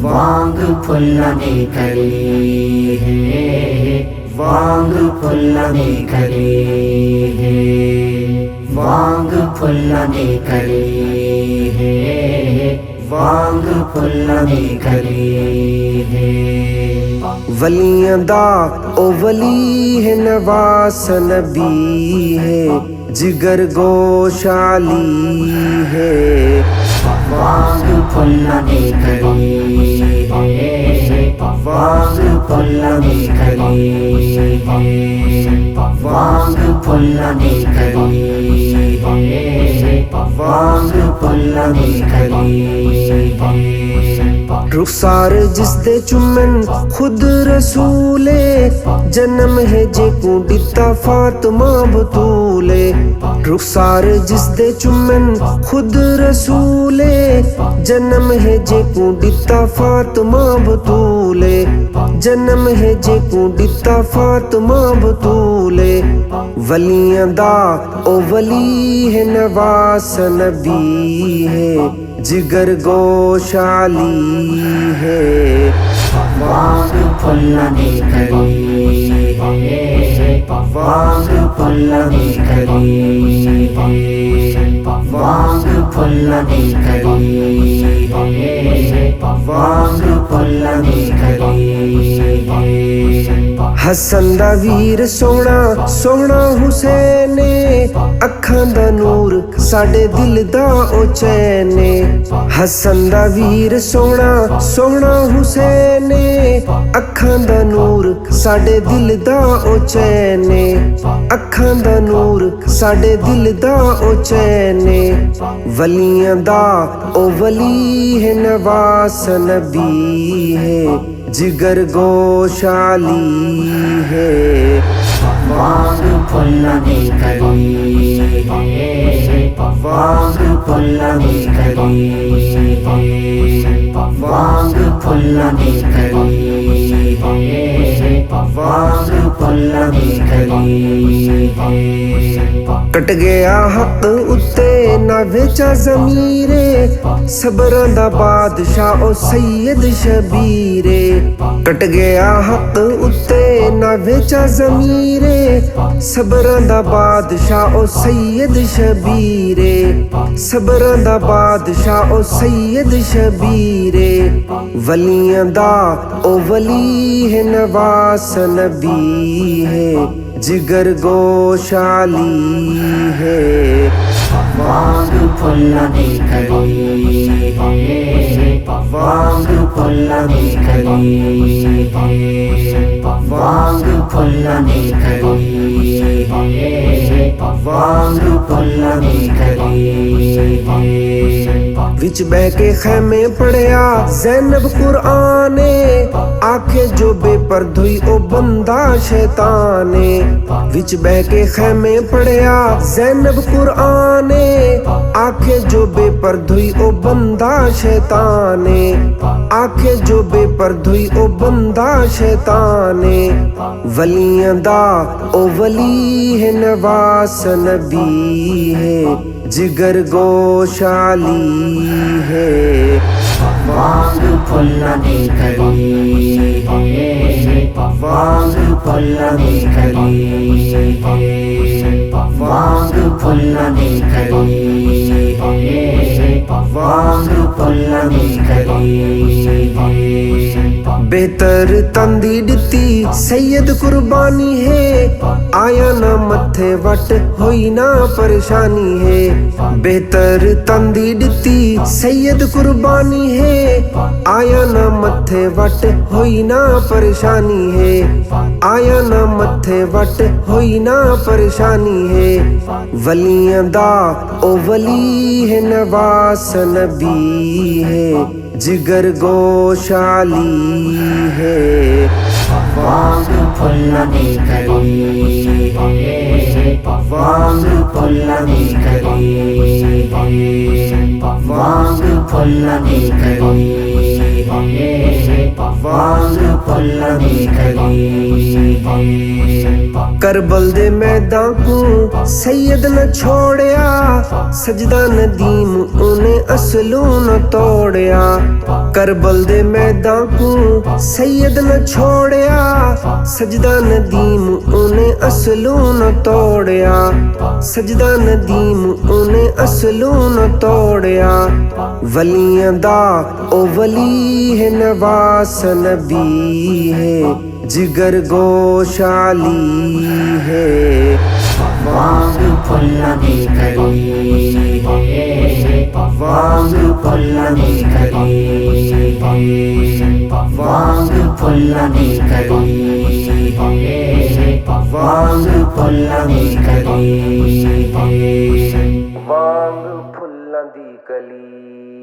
वांग फुल्लने करी है, वांग फुल्लने करी है, वांग फुल्लने करी है, वांग फुल्लने करी है। वलियां दा ओ वली है, नवास नबी है, जिगर गोशाली है। वांग फुल्लने करी है, वांग फुल्लने करी है, वांग फुल्लने करी है, वांग फुल्लने करी है। रुखसार जिसदे चुमन खुद रसूले, जन्म है जे को दिता फातिमा बतूले। रुखसार जिसदे चुमन खुद रसूले, जन्म है जे को दिता फातिमा बतूले। जन्म है जे को दिता फातिमा बतूले। वलियां दा ओ वली है, नवास नबी है, जिगर गोशाली है। वांग फुल्लने करी है, वांग फुल्लने करी है, वांग फुल्लने करी है, वांग फुल्लने करी है। हसन दा वीर सोहना सोहना हुसैने, अखां दा नूर साडे दिल दा ओ चैने। हसन दा वीर सोहना सोहना हुसैने, अखां दा नूर साडे दिल दा ओ चैने। अखां दा नूर साडे दिल दा ओ चैने। वलियां दा ओ वली है, नवास नबी है, जिगर गोशाली है। वांग फुल्लने करी है, वांग फुल्लने करी है, वांग फुल्लने करी है, वांग फुल्लने करी है। कट गया हक उत्ते ना वेचा ज़मीरे, सबरां दा बादशाह ओ सैयद शबीरे। कट गया हक उत्ते ना वेचा ज़मीरे, सबरां दा बादशाह ओ सैयद शबीरे। सबरां दा बादशाह ओ सैयद शबीरे। वलियां दा ओ वली है, नवास नबी है, जिगर गोशाली है। वांग फुल्लने करी है, वांग फुल्लने करी है, वांग फुल्लने करी है, वांग फुल्लने करी है। विच बह के खैमे पढ़िया ज़ैनब कुरआने, आखे जो बेपर्दुई ओ बंदा शैताने। विच बह के खैमे पढ़िया ज़ैनब कुरआने, आखे जो बेपर्दुई ओ बंदा शैताने। आखे जो बेपर्दुई ओ बंदा शैताने। वलियां दा ओ वली है, नवास नबी है, जिगर गोशाली है। वांग फुल्लने करी है, वांग फुल्लने करी है, वांग फुल्लने करी है, वांग फुल्लने करी है। बेहतर तंदी दिती सैयद कुर्बानी है, आया ना मथे वट होई ना परेशानी है। बेहतर तंदी दिती सैयद कुर्बानी है, आया ना मथे वट होई ना परेशानी है। आया ना मथे वट होई ना परेशानी है। वलियां दा ओ वली है, नवास नबी है, जिगर गोशाली है। वांग फुल्लने करी है, वांग फुल्लने करी है, वांग फुल्लने करी है, ਵਾਂਗ ਫੁੱਲਾਂ ਦੀ ਕਲੀ करबल दे मैदान को सैयद न छोड़या सजदा नदीम उन्हें असलू न तोड़या करबल दे मैदान को सैयद न छोड़या सजदा नदीम उन्हें असलू न तोड़या सजदा नदीम उन्हें असलू न तोड़या वलियां दा ओ वली है नवास नबी है जिगर गोशाली है वांग फुल्लां दी कली वांग फुल्लां दी कली वांग फुल्लां दी कली वांग फुल्लां दी कली वांग फुल्लां दी कली।